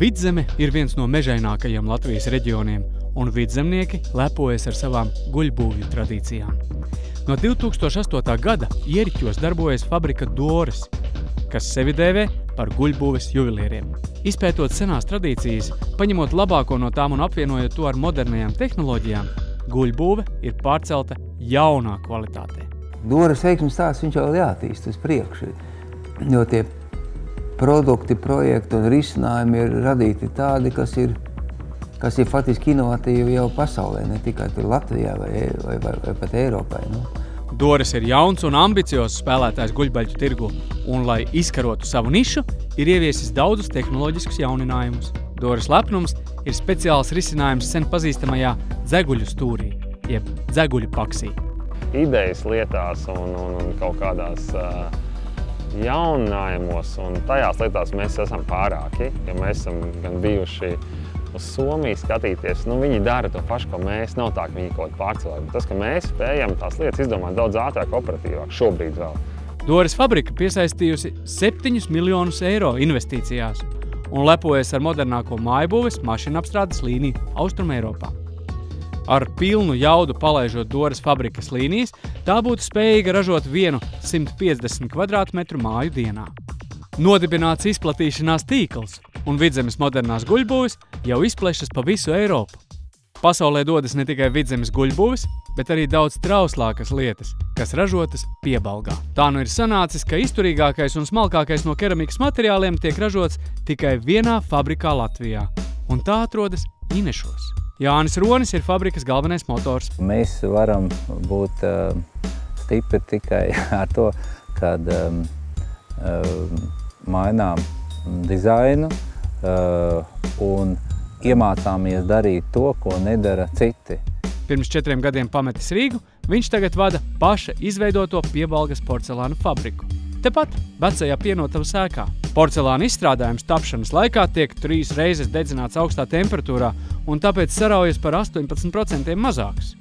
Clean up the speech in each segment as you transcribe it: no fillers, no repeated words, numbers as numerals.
Vidzeme ir viens no mežainākajiem Latvijas reģioniem, un vidzemnieki lepojas ar savām guļbūvju tradīcijām. No 2008. gada Ieriķos darbojas fabrika Doris, kas sevi dēvē par guļbūves juvelieriem. Izpētot senās tradīcijas, paņemot labāko no tām un apvienojot to ar modernajām tehnoloģijām, guļbūve ir pārcelta jaunā kvalitātē. Doris veiksmes stāsts viņš jau jātīst uz priekšu, jo tie produkti, projekti un risinājumi ir radīti tādi, kas ir faktiski inovatīvi jau pasaulē, ne tikai Latvijā vai pat Eiropai. Doris ir jauns un ambiciozs spēlētājs guļbaļķu tirgu, un, lai izkarotu savu nišu, ir ieviesis daudzus tehnoloģiskus jauninājumus. Doris lepnums ir speciāls risinājums sen pazīstamajā dzeguļu stūrī, jeb dzeguļu paksī. Idejas lietās un kaut kādās jauninājumos, un tajās lietās mēs esam pārāki, ja mēs esam gan bijuši uz Somiju skatīties, viņi dara to pašu, ko mēs, nav tā, ka viņi kaut pārcilāk. Tas, ka mēs spējam tās lietas izdomāt daudz ātrāk, operatīvāk, šobrīd vēl. Doris fabrika piesaistījusi 7 miljonus eiro investīcijās un lepojas ar modernāko mājbūves mašīnu apstrādes līniju Austrum Eiropā. Ar pilnu jaudu palaižot Doris fabrikas līnijas, tā būtu spējīga ražot vienu 150 kvadrātmetru māju dienā. Nodibināts izplatīšanās tīkls, un Vidzemes modernās guļbūves jau izplešas pa visu Eiropu. Pasaulē dodas ne tikai Vidzemes guļbūves, bet arī daudz trauslākas lietas, kas ražotas Piebalgā. Tā nu ir sanācis, ka izturīgākais un smalkākais no keramikas materiāliem tiek ražots tikai vienā fabrikā Latvijā, un tā atrodas Inešos. Jānis Ronis ir fabrikas galvenais motors. Mēs varam būt stipri tikai ar to, kad mainām dizainu un iemācāmies darīt to, ko nedara citi. Pirms 4 gadiem pametis Rīgu, viņš tagad vada paša izveidoto Piebalgas porcelāna fabriku. Tepat vecajā Pienotavu sēkā. Porcelāna izstrādājums tapšanas laikā tiek 3 reizes dedzināts augstā temperatūrā un tāpēc saraujas par 18% mazāks.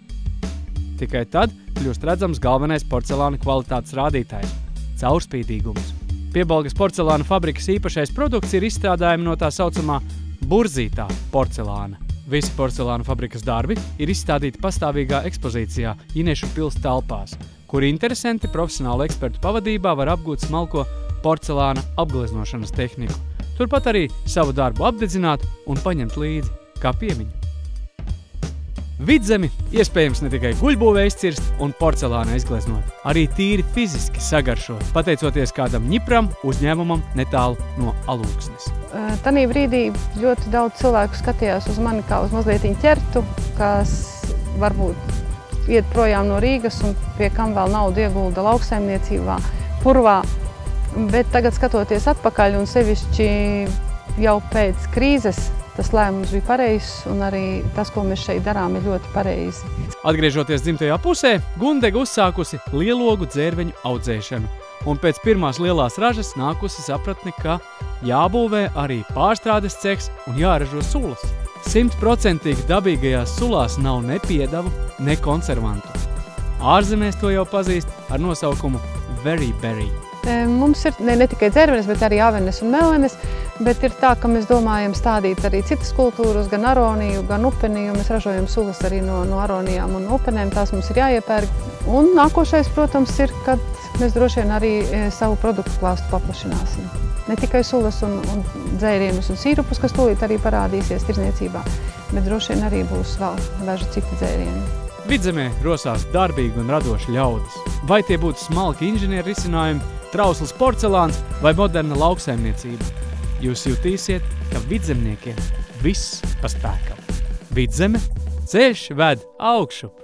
Tikai tad kļūst redzams galvenais porcelāna kvalitātes rādītājs – caurspīdīgums. Piebalgas porcelāna fabrikas īpašais produkts ir izstrādājumi no tā saucamā burzītā porcelāna. Visi porcelāna fabrikas darbi ir izstādīti pastāvīgā ekspozīcijā Inešu pils telpās, kur interesanti profesionālu ekspertu pavadībā var apgūt smalko porcelāna apgleznošanas tehniku. Turpat arī savu darbu apdedzināt un paņemt līdzi, kā piemiņu. Vidzemi iespējams ne tikai guļbūvē izcirst un porcelāna izgleznot, arī tīri fiziski sagaršot, pateicoties kādam ņipram uzņēmumam netālu no Alūksnes. Tanī brīdī ļoti daudz cilvēku skatījās uz mani kā uz mazlietiņu ķertu, kas varbūt iet projām no Rīgas un pie kam vēl naudu iegulda lauksaimniecībā, purvā. Bet tagad skatoties atpakaļ un sevišķi jau pēc krīzes, tas lēmums bija pareizs un arī tas, ko mēs šeit darām, ir ļoti pareizi. Atgriežoties dzimtajā pusē, Gundega uzsākusi lielogu dzērveņu audzēšanu. Un pēc pirmās lielās ražas nākusi sapratne, ka jābūvē arī pārstrādes cehs un jāražo sulas. 100% dabīgajās sulās nav ne piedavu, ne konservantu. Ārzemēs to jau pazīst ar nosaukumu Very Berry. Mums ir ne tikai dzērvenes, bet arī avenes un melvenes, bet ir tā, ka mēs domājam stādīt arī citas kultūras, gan aroniju, gan upeniju. Mēs ražojam sulas arī no aronijām un upenēm, tās mums ir jāiepērk. Un nākošais, protams, ir, kad mēs droši vien arī savu produktu klāstu paplašināsim. Ne tikai sulas un dzērienus un sīrupus, kas tūlīt arī parādīsies tirdzniecībā, bet droši vien arī būs vēl daži citi dzērieni. Vidzemē rosās darbīgi un radoši ļaudis. Vai tie būtu smalki inženieru risinājumi, trausls porcelāns vai moderna lauksaimniecība? Jūs jutīsiet, ka vidzemniekiem viss pa spēkam. Vidzeme, ceļš ved augšup!